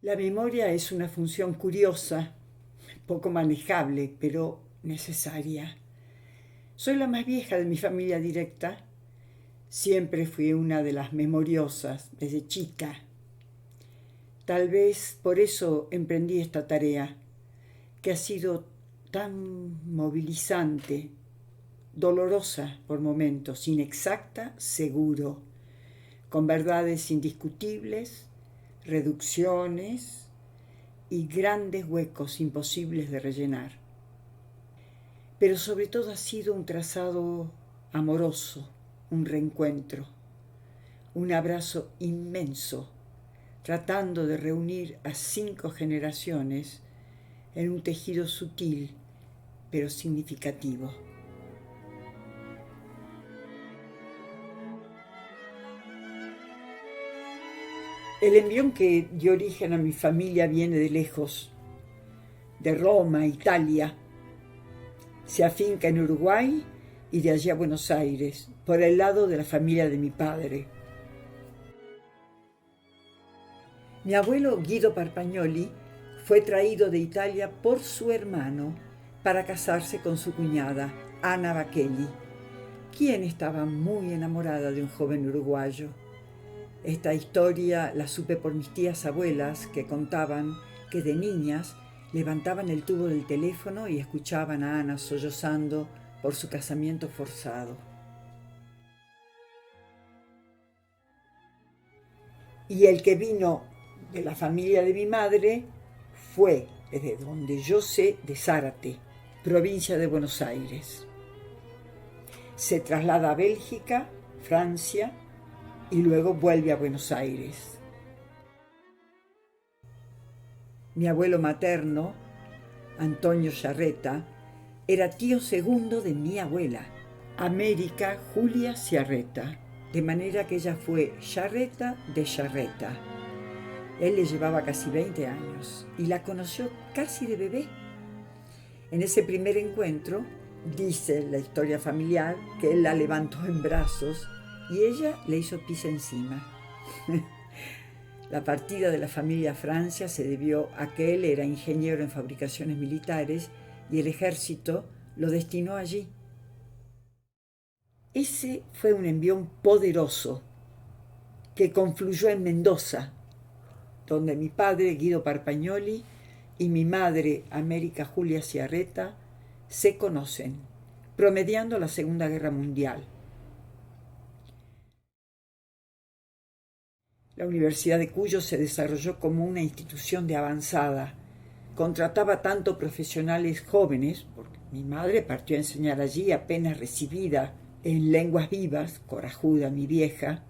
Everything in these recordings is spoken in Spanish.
La memoria es una función curiosa, poco manejable, pero necesaria. Soy la más vieja de mi familia directa. Siempre fui una de las memoriosas desde chica. Tal vez por eso emprendí esta tarea, que ha sido tan movilizante, dolorosa por momentos, inexacta, seguro, con verdades indiscutibles, reducciones y grandes huecos imposibles de rellenar. Pero sobre todo ha sido un trazado amoroso, un reencuentro, un abrazo inmenso, tratando de reunir a 5 generaciones en un tejido sutil pero significativo. El envión que dio origen a mi familia viene de lejos, de Roma, Italia. Se afinca en Uruguay y de allí a Buenos Aires, por el lado de la familia de mi padre. Mi abuelo Guido Parpagnoli fue traído de Italia por su hermano para casarse con su cuñada, Ana Bacchelli, quien estaba muy enamorada de un joven uruguayo. Esta historia la supe por mis tías abuelas, que contaban que de niñas levantaban el tubo del teléfono y escuchaban a Ana sollozando por su casamiento forzado. Y el que vino de la familia de mi madre fue, desde donde yo sé, de Zárate, provincia de Buenos Aires. Se traslada a Bélgica, Francia, y luego vuelve a Buenos Aires. Mi abuelo materno, Antonio Sciarretta, era tío segundo de mi abuela, América Julia Sciarretta, de manera que ella fue Sciarretta de Sciarretta. Él le llevaba casi 20 años y la conoció casi de bebé. En ese primer encuentro, dice la historia familiar, que él la levantó en brazos y ella le hizo pis encima. La partida de la familia a Francia se debió a que él era ingeniero en fabricaciones militares y el ejército lo destinó allí. Ese fue un envión poderoso que confluyó en Mendoza, donde mi padre Guido Parpagnoli y mi madre América Julia Sciarretta se conocen, promediando la Segunda Guerra Mundial. La Universidad de Cuyo se desarrolló como una institución de avanzada. Contrataba tanto profesionales jóvenes, porque mi madre partió a enseñar allí apenas recibida en lenguas vivas, corajuda mi vieja,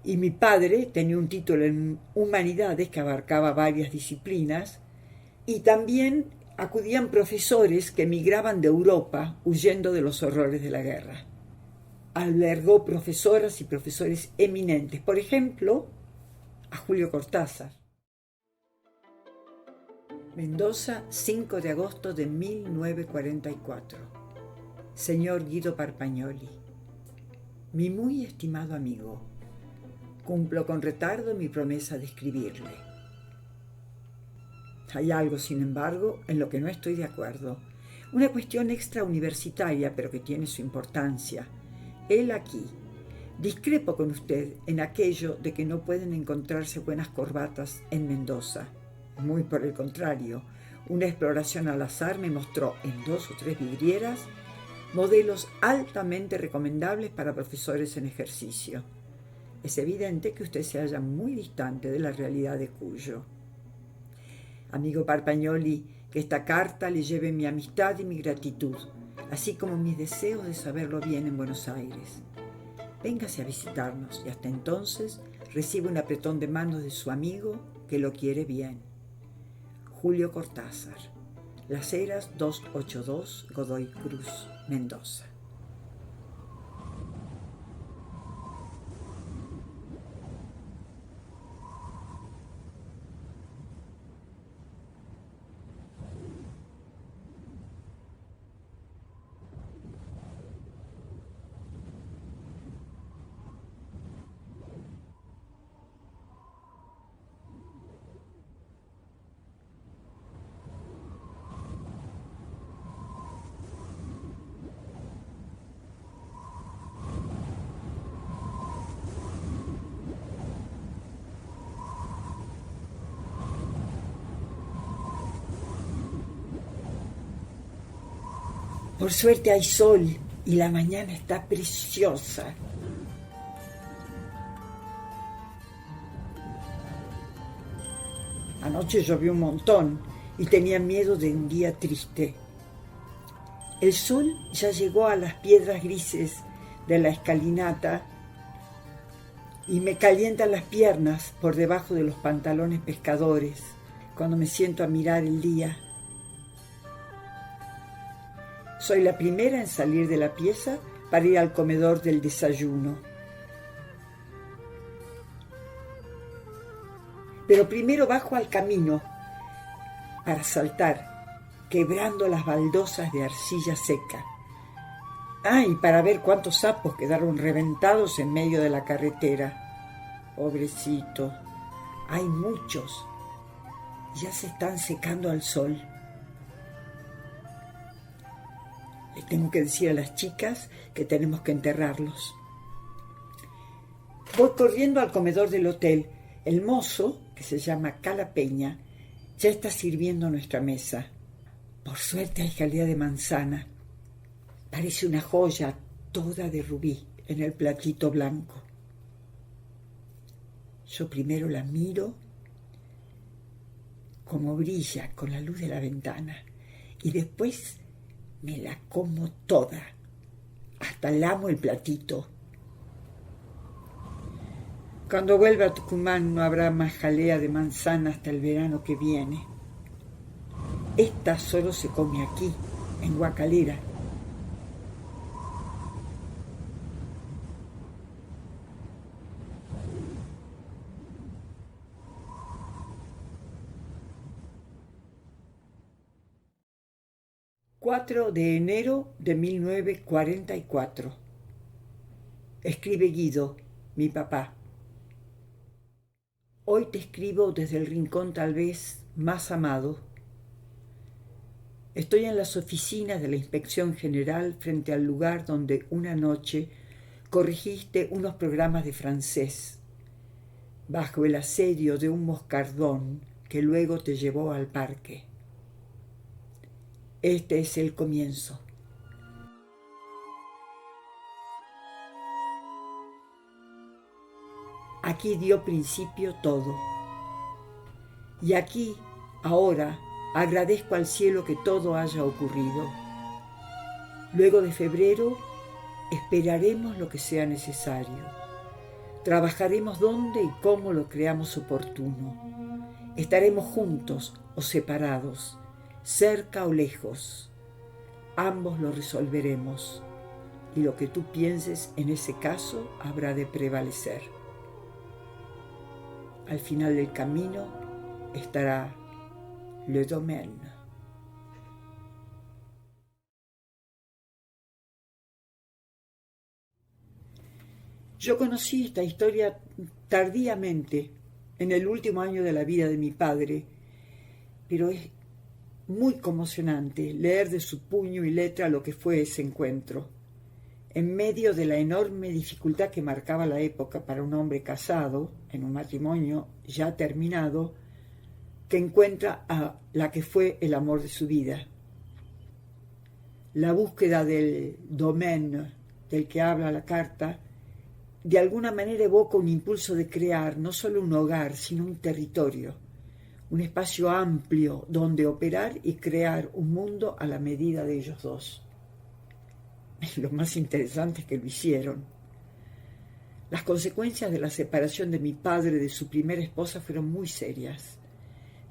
y mi padre tenía un título en humanidades que abarcaba varias disciplinas, y también acudían profesores que emigraban de Europa huyendo de los horrores de la guerra. Albergó profesoras y profesores eminentes, por ejemplo, a Julio Cortázar. Mendoza, 5 de agosto de 1944. Señor Guido Parpagnoli, mi muy estimado amigo, cumplo con retardo mi promesa de escribirle. Hay algo, sin embargo, en lo que no estoy de acuerdo. Una cuestión extrauniversitaria, pero que tiene su importancia. Él aquí. Discrepo con usted en aquello de que no pueden encontrarse buenas corbatas en Mendoza. Muy por el contrario, una exploración al azar me mostró en 2 o 3 vidrieras modelos altamente recomendables para profesores en ejercicio. Es evidente que usted se halla muy distante de la realidad de Cuyo. Amigo Parpagnoli, que esta carta le lleve mi amistad y mi gratitud, así como mis deseos de saberlo bien en Buenos Aires. Véngase a visitarnos y hasta entonces recibe un apretón de manos de su amigo que lo quiere bien. Julio Cortázar, Las Heras 282, Godoy Cruz, Mendoza. Por suerte hay sol y la mañana está preciosa. Anoche llovió un montón y tenía miedo de un día triste. El sol ya llegó a las piedras grises de la escalinata y me calienta las piernas por debajo de los pantalones pescadores cuando me siento a mirar el día. Soy la primera en salir de la pieza para ir al comedor del desayuno. Pero primero bajo al camino para saltar, quebrando las baldosas de arcilla seca. Y para ver cuántos sapos quedaron reventados en medio de la carretera. Pobrecito, hay muchos. Ya se están secando al sol. Les tengo que decir a las chicas que tenemos que enterrarlos. Voy corriendo al comedor del hotel. El mozo, que se llama Calapeña, ya está sirviendo nuestra mesa. Por suerte hay jalea de manzana. Parece una joya toda de rubí en el platito blanco. Yo primero la miro como brilla con la luz de la ventana y después me la como toda. Hasta lamo el platito. Cuando vuelva a Tucumán no habrá más jalea de manzana hasta el verano que viene. Esta solo se come aquí, en Guacalera. ...4 de enero de 1944... Escribe Guido, mi papá. Hoy te escribo desde el rincón tal vez más amado. Estoy en las oficinas de la Inspección General frente al lugar donde una noche corregiste unos programas de francés, bajo el asedio de un moscardón que luego te llevó al parque. Este es el comienzo. Aquí dio principio todo. Y aquí, ahora, agradezco al cielo que todo haya ocurrido. Luego de febrero, esperaremos lo que sea necesario. Trabajaremos donde y cómo lo creamos oportuno. Estaremos juntos o separados, cerca o lejos. Ambos lo resolveremos. Y lo que tú pienses en ese caso habrá de prevalecer. Al final del camino estará Le Domaine. Yo conocí esta historia tardíamente, en el último año de la vida de mi padre, pero es muy conmocionante leer de su puño y letra lo que fue ese encuentro. En medio de la enorme dificultad que marcaba la época para un hombre casado, en un matrimonio ya terminado, que encuentra a la que fue el amor de su vida. La búsqueda del domaine del que habla la carta, de alguna manera evoca un impulso de crear no solo un hogar, sino un territorio, un espacio amplio donde operar y crear un mundo a la medida de ellos dos. Lo más interesante es que lo hicieron. Las consecuencias de la separación de mi padre de su primera esposa fueron muy serias,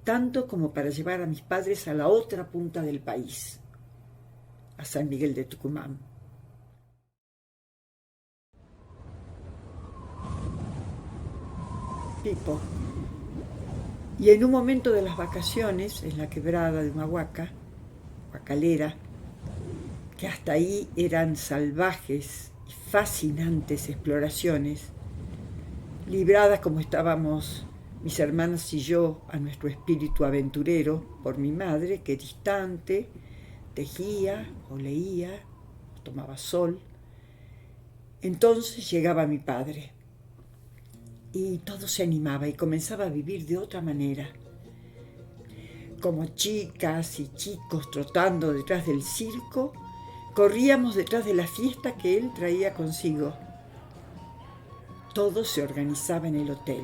tanto como para llevar a mis padres a la otra punta del país, a San Miguel de Tucumán. Pipo. Y en un momento de las vacaciones, en la quebrada de Humahuaca, Guacalera, que hasta ahí eran salvajes y fascinantes exploraciones, libradas como estábamos mis hermanas y yo a nuestro espíritu aventurero por mi madre, que distante tejía o leía o tomaba sol. Entonces llegaba mi padre y todo se animaba y comenzaba a vivir de otra manera, como chicas y chicos trotando detrás del circo. Corríamos detrás de la fiesta que él traía consigo. Todo se organizaba en el hotel.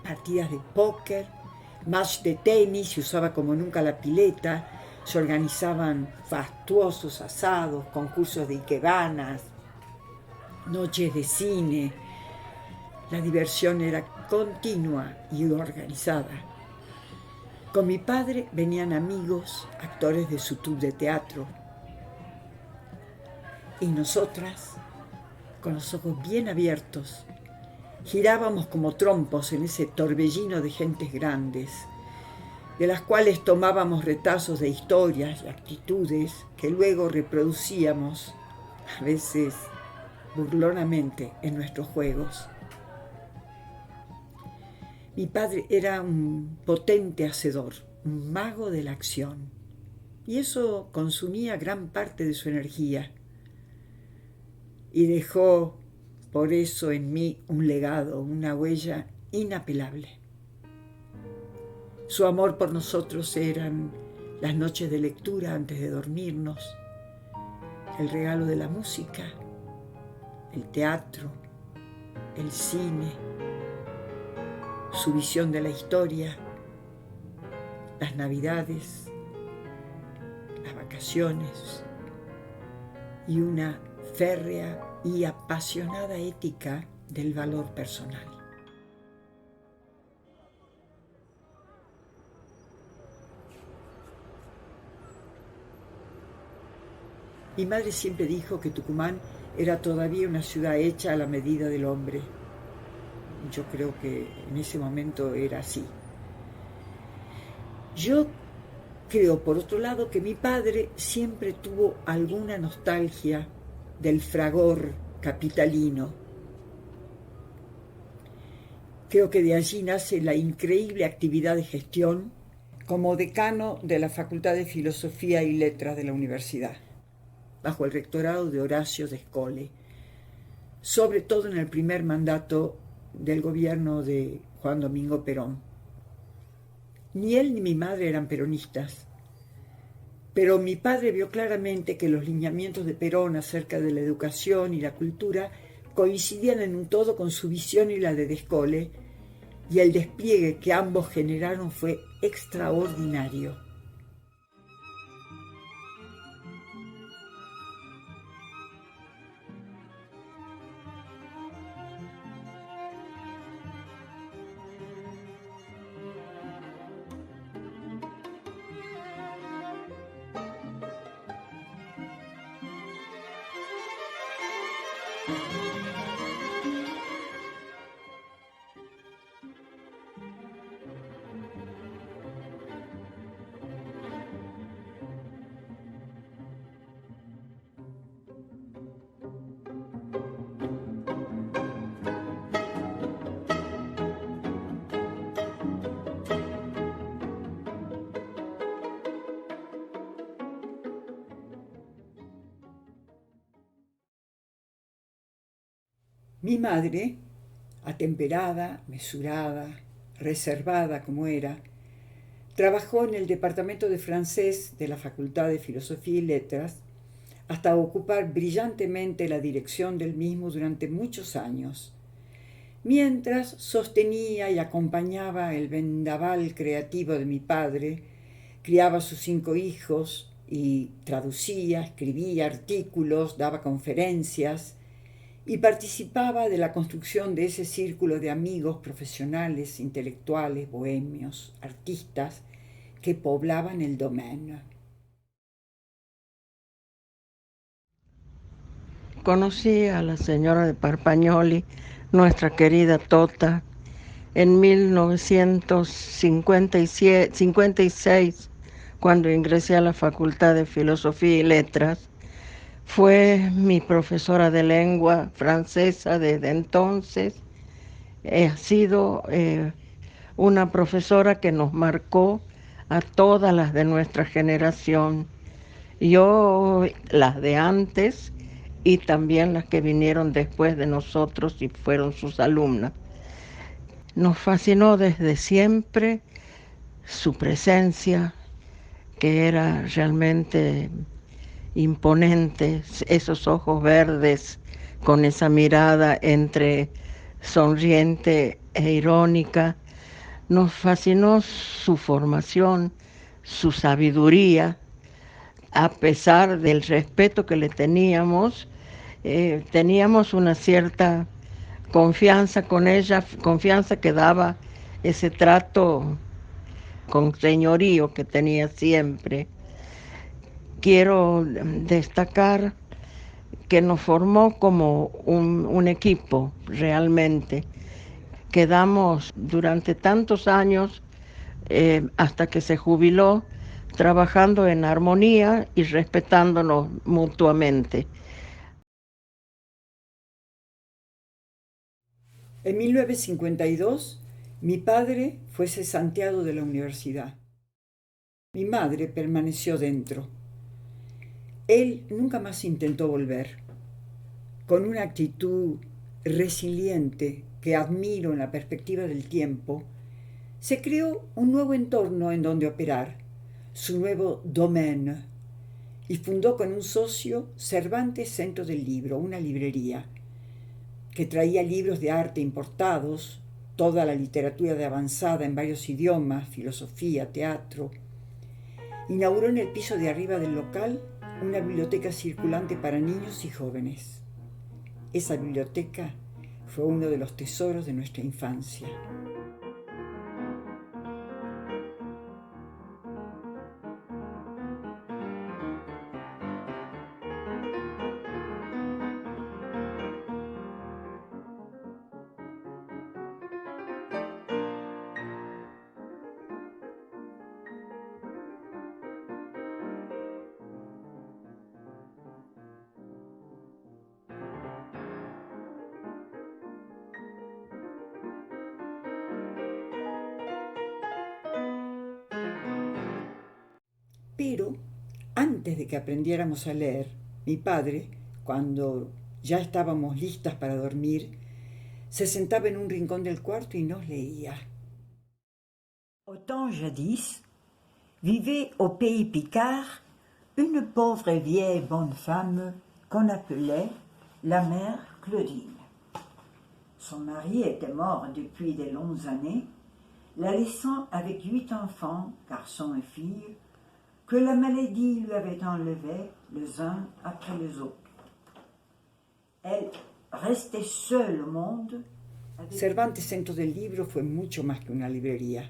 Partidas de póker, match de tenis, se usaba como nunca la pileta, se organizaban fastuosos asados, concursos de ikebanas, noches de cine. La diversión era continua y organizada. Con mi padre venían amigos, actores de su troupe de teatro. Y nosotras, con los ojos bien abiertos, girábamos como trompos en ese torbellino de gentes grandes, de las cuales tomábamos retazos de historias y actitudes que luego reproducíamos, a veces burlonamente, en nuestros juegos. Mi padre era un potente hacedor, un mago de la acción, y eso consumía gran parte de su energía. Y dejó por eso en mí un legado, una huella inapelable. Su amor por nosotros eran las noches de lectura antes de dormirnos, el regalo de la música, el teatro, el cine, su visión de la historia, las navidades, las vacaciones y una férrea y apasionada ética del valor personal. Mi madre siempre dijo que Tucumán era todavía una ciudad hecha a la medida del hombre. Yo creo que en ese momento era así. Yo creo, por otro lado, que mi padre siempre tuvo alguna nostalgia del fragor capitalino. Creo que de allí nace la increíble actividad de gestión como decano de la Facultad de Filosofía y Letras de la universidad, bajo el rectorado de Horacio de Escole, sobre todo en el primer mandato del gobierno de Juan Domingo Perón. Ni él ni mi madre eran peronistas, pero mi padre vio claramente que los lineamientos de Perón acerca de la educación y la cultura coincidían en un todo con su visión y la de Descolle, y el despliegue que ambos generaron fue extraordinario. Mi madre, atemperada, mesurada, reservada como era, trabajó en el departamento de francés de la Facultad de Filosofía y Letras hasta ocupar brillantemente la dirección del mismo durante muchos años, mientras sostenía y acompañaba el vendaval creativo de mi padre, criaba a sus 5 hijos y traducía, escribía artículos, daba conferencias y participaba de la construcción de ese círculo de amigos profesionales, intelectuales, bohemios, artistas que poblaban el domaine. Conocí a la señora de Parpagnoli, nuestra querida Tota, en 1956, cuando ingresé a la Facultad de Filosofía y Letras. Fue mi profesora de lengua francesa desde entonces. Ha sido una profesora que nos marcó a todas las de nuestra generación. Yo, las de antes y también las que vinieron después de nosotros y fueron sus alumnas. Nos fascinó desde siempre su presencia, que era realmente imponentes, esos ojos verdes con esa mirada entre sonriente e irónica. Nos fascinó su formación, su sabiduría, a pesar del respeto que le teníamos, teníamos una cierta confianza con ella, confianza que daba ese trato con señorío que tenía siempre. Quiero destacar que nos formó como un equipo realmente. Quedamos durante tantos años, hasta que se jubiló, trabajando en armonía y respetándonos mutuamente. En 1952, mi padre fue cesanteado de la universidad. Mi madre permaneció dentro. Él nunca más intentó volver. Con una actitud resiliente que admiro en la perspectiva del tiempo, se creó un nuevo entorno en donde operar, su nuevo domaine, y fundó con un socio Cervantes Centro del Libro, una librería que traía libros de arte importados, toda la literatura de avanzada en varios idiomas, filosofía, teatro. Inauguró en el piso de arriba del local una biblioteca circulante para niños y jóvenes. Esa biblioteca fue uno de los tesoros de nuestra infancia. Pero antes de que aprendiéramos a leer, mi padre, cuando ya estábamos listas para dormir, se sentaba en un rincón del cuarto y nos leía. Au temps jadis, vivait au pays Picard une pauvre vieille bonne femme qu'on appelait la mère Claudine. Son mari était mort depuis de longues années, la laissant avec 8 enfants, garçons et filles, que la maladie lui avait enlevés les uns après les autres. Elle restait seule au monde. Cervantes Centro del Libro fue mucho más que una librería.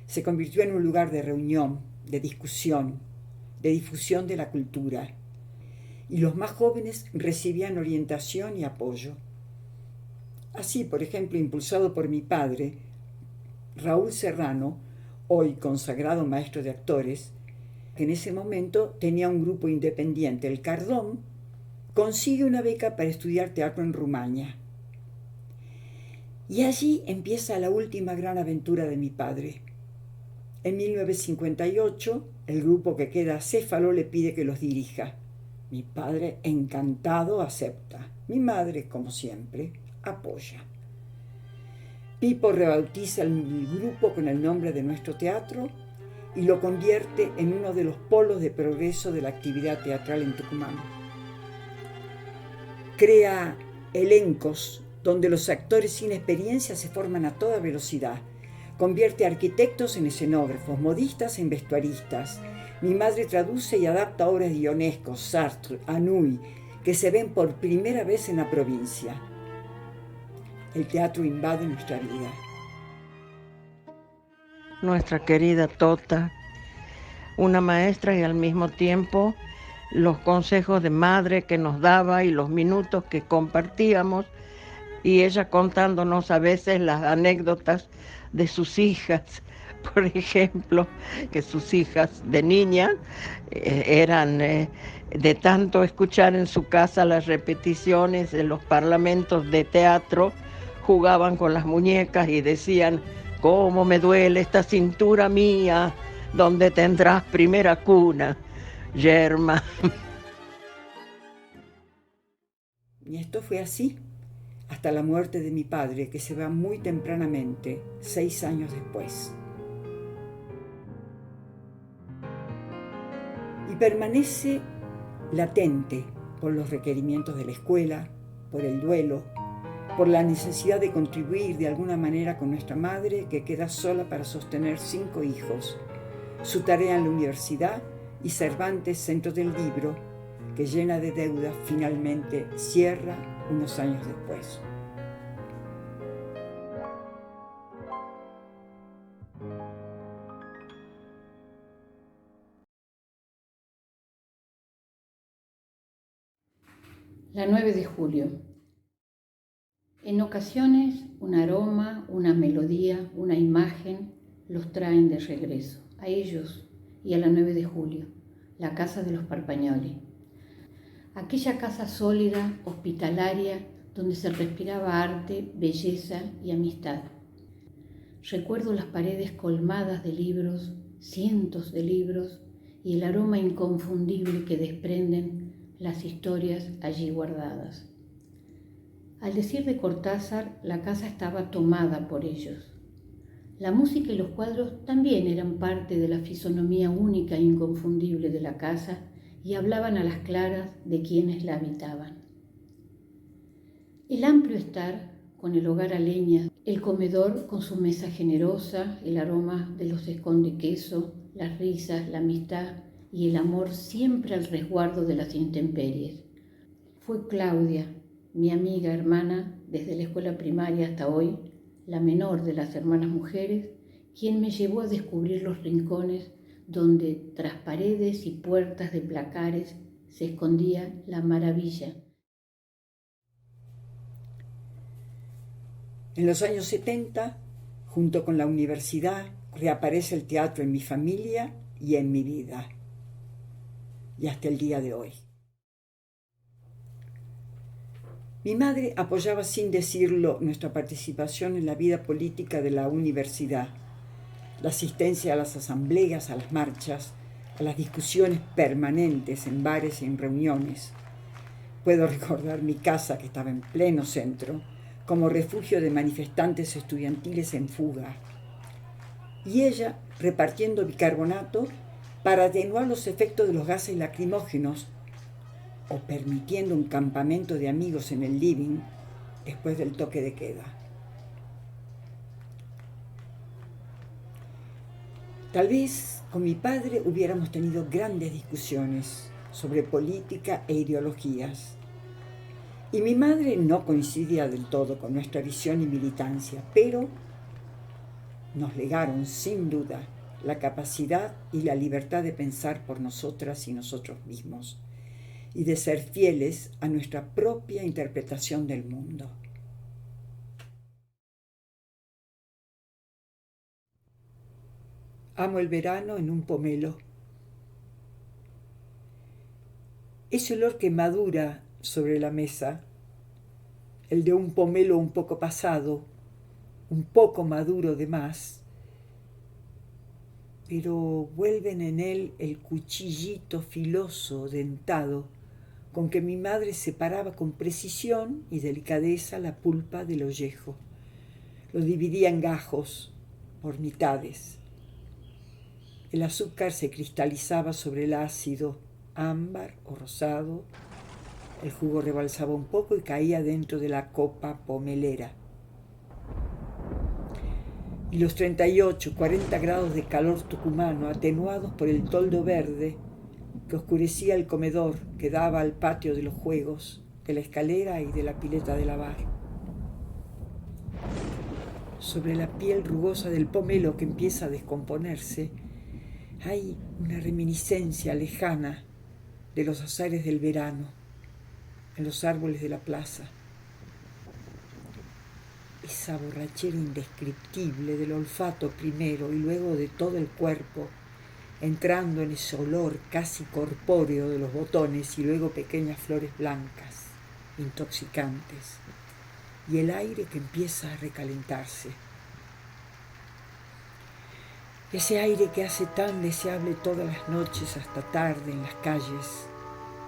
Se convirtió en un lugar de reunión, de discusión, de difusión de la cultura. Y los más jóvenes recibían orientación y apoyo. Así, por ejemplo, impulsado por mi padre, Raúl Serrano, hoy consagrado maestro de actores, que en ese momento tenía un grupo independiente, el Cardón, consigue una beca para estudiar teatro en Rumania. Y allí empieza la última gran aventura de mi padre. En 1958, el grupo que queda acéfalo le pide que los dirija. Mi padre, encantado, acepta. Mi madre, como siempre, apoya. Pipo rebautiza el grupo con el nombre de nuestro teatro y lo convierte en uno de los polos de progreso de la actividad teatral en Tucumán. Crea elencos donde los actores sin experiencia se forman a toda velocidad. Convierte arquitectos en escenógrafos, modistas en vestuaristas. Mi madre traduce y adapta obras de Ionesco, Sartre, Anouilh, que se ven por primera vez en la provincia. El teatro invade nuestra vida. Nuestra querida Tota, una maestra y al mismo tiempo los consejos de madre que nos daba y los minutos que compartíamos, y ella contándonos a veces las anécdotas de sus hijas. Por ejemplo, que sus hijas de niña eran de tanto escuchar en su casa las repeticiones de los parlamentos de teatro, jugaban con las muñecas y decían: «¿Cómo me duele esta cintura mía, donde tendrás primera cuna, yerma?». Y esto fue así, hasta la muerte de mi padre, que se va muy tempranamente, 6 años después. Y permanece latente por los requerimientos de la escuela, por el duelo, por la necesidad de contribuir de alguna manera con nuestra madre que queda sola para sostener 5 hijos, su tarea en la universidad y Cervantes Centro del Libro, que llena de deudas finalmente cierra unos años después. La 9 de julio. En ocasiones un aroma, una melodía, una imagen los traen de regreso, a ellos y a la 9 de julio, la casa de los Parpagnoli. Aquella casa sólida, hospitalaria, donde se respiraba arte, belleza y amistad. Recuerdo las paredes colmadas de libros, cientos de libros, y el aroma inconfundible que desprenden las historias allí guardadas. Al decir de Cortázar, la casa estaba tomada por ellos. La música y los cuadros también eran parte de la fisonomía única e inconfundible de la casa y hablaban a las claras de quienes la habitaban. El amplio estar, con el hogar a leña, el comedor con su mesa generosa, el aroma de los esconde queso, las risas, la amistad y el amor siempre al resguardo de las intemperies. Fue Claudia, mi amiga hermana, desde la escuela primaria hasta hoy, la menor de las hermanas mujeres, quien me llevó a descubrir los rincones donde, tras paredes y puertas de placares, se escondía la maravilla. En los años 70, junto con la universidad, reaparece el teatro en mi familia y en mi vida, y hasta el día de hoy. Mi madre apoyaba sin decirlo nuestra participación en la vida política de la universidad, la asistencia a las asambleas, a las marchas, a las discusiones permanentes en bares y en reuniones. Puedo recordar mi casa, que estaba en pleno centro, como refugio de manifestantes estudiantiles en fuga, y ella repartiendo bicarbonato para atenuar los efectos de los gases lacrimógenos o permitiendo un campamento de amigos en el living después del toque de queda. Tal vez con mi padre hubiéramos tenido grandes discusiones sobre política e ideologías, y mi madre no coincidía del todo con nuestra visión y militancia, pero nos legaron sin duda la capacidad y la libertad de pensar por nosotras y nosotros mismos y de ser fieles a nuestra propia interpretación del mundo. Amo el verano en un pomelo. Ese olor que madura sobre la mesa, el de un pomelo un poco pasado, un poco maduro de más, pero vuelven en él el cuchillito filoso, dentado, con que mi madre separaba con precisión y delicadeza la pulpa del ollejo. Lo dividía en gajos, por mitades. El azúcar se cristalizaba sobre el ácido, ámbar o rosado. El jugo rebalsaba un poco y caía dentro de la copa pomelera. Y los 38, 40 grados de calor tucumano, atenuados por el toldo verde que oscurecía el comedor que daba al patio de los juegos, de la escalera y de la pileta de lavar. Sobre la piel rugosa del pomelo que empieza a descomponerse, hay una reminiscencia lejana de los azares del verano en los árboles de la plaza. Esa borrachera indescriptible del olfato primero y luego de todo el cuerpo, entrando en ese olor casi corpóreo de los botones y luego pequeñas flores blancas, intoxicantes, y el aire que empieza a recalentarse. Ese aire que hace tan deseable todas las noches hasta tarde en las calles,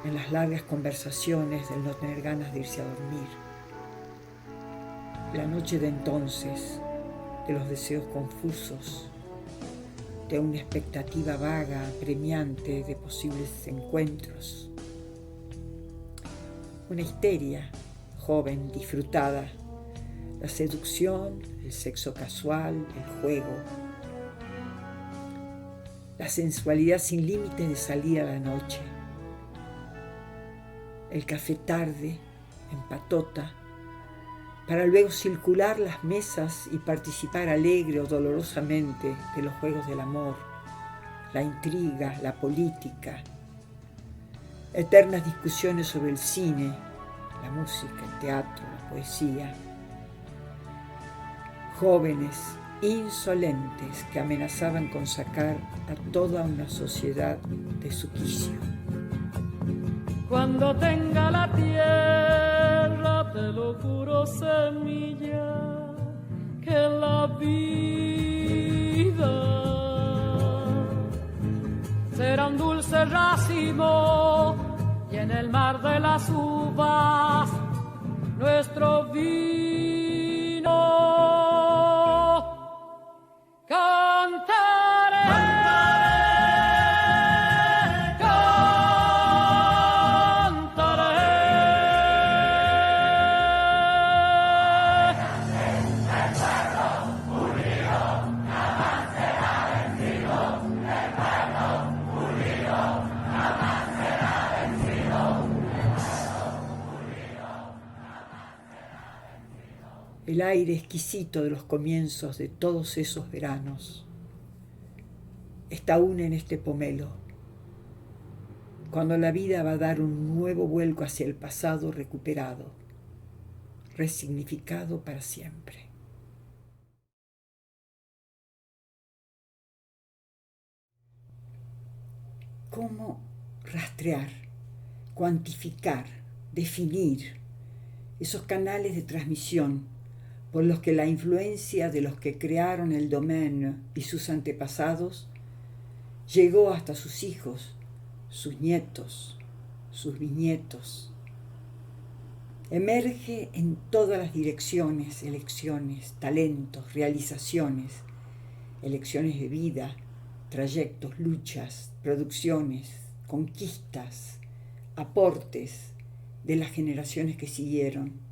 en las largas conversaciones del no tener ganas de irse a dormir. La noche de entonces, de los deseos confusos, de una expectativa vaga, apremiante de posibles encuentros, una histeria joven, disfrutada, la seducción, el sexo casual, el juego, la sensualidad sin límites de salir a la noche, el café tarde, en patota, para luego circular las mesas y participar alegre o dolorosamente de los juegos del amor, la intriga, la política, eternas discusiones sobre el cine, la música, el teatro, la poesía, jóvenes insolentes que amenazaban con sacar a toda una sociedad de su quicio. Cuando tenga la tierra, te lo juro, semilla, que la vida será un dulce racimo y en el mar de las uvas nuestro vino cantaré. El aire exquisito de los comienzos de todos esos veranos está aún en este pomelo, cuando la vida va a dar un nuevo vuelco hacia el pasado recuperado, resignificado para siempre. ¿Cómo rastrear, cuantificar, definir esos canales de transmisión por los que la influencia de los que crearon el domaine y sus antepasados llegó hasta sus hijos, sus nietos, sus bisnietos? Emerge en todas las direcciones, elecciones, talentos, realizaciones, elecciones de vida, trayectos, luchas, producciones, conquistas, aportes de las generaciones que siguieron,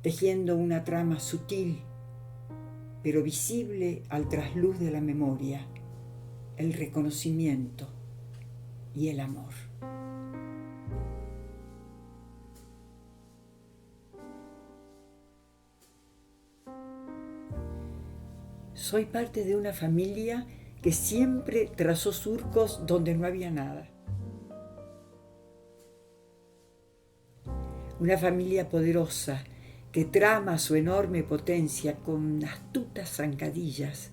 tejiendo una trama sutil, pero visible al trasluz de la memoria, el reconocimiento y el amor. Soy parte de una familia que siempre trazó surcos donde no había nada. Una familia poderosa que trama su enorme potencia con astutas zancadillas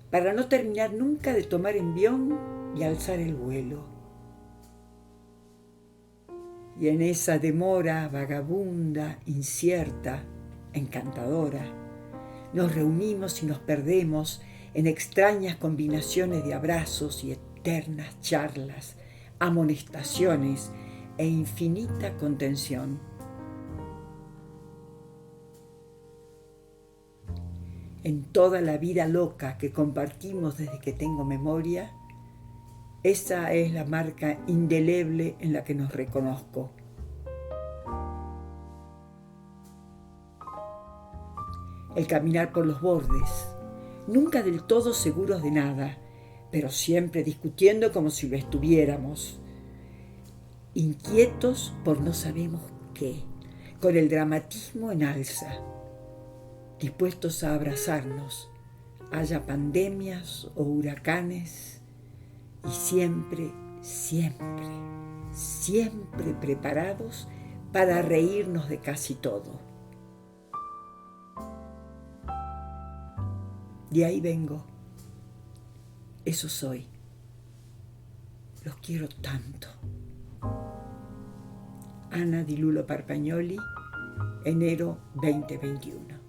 para no terminar nunca de tomar envión y alzar el vuelo. Y en esa demora vagabunda, incierta, encantadora, nos reunimos y nos perdemos en extrañas combinaciones de abrazos y eternas charlas, amonestaciones e infinita contención. En toda la vida loca que compartimos desde que tengo memoria, esa es la marca indeleble en la que nos reconozco. El caminar por los bordes, nunca del todo seguros de nada, pero siempre discutiendo como si lo estuviéramos, inquietos por no sabemos qué, con el dramatismo en alza, dispuestos a abrazarnos, haya pandemias o huracanes, y siempre, siempre, siempre preparados para reírnos de casi todo. De ahí vengo, eso soy, los quiero tanto. Ana Di Lulo Parpagnoli, enero 2021.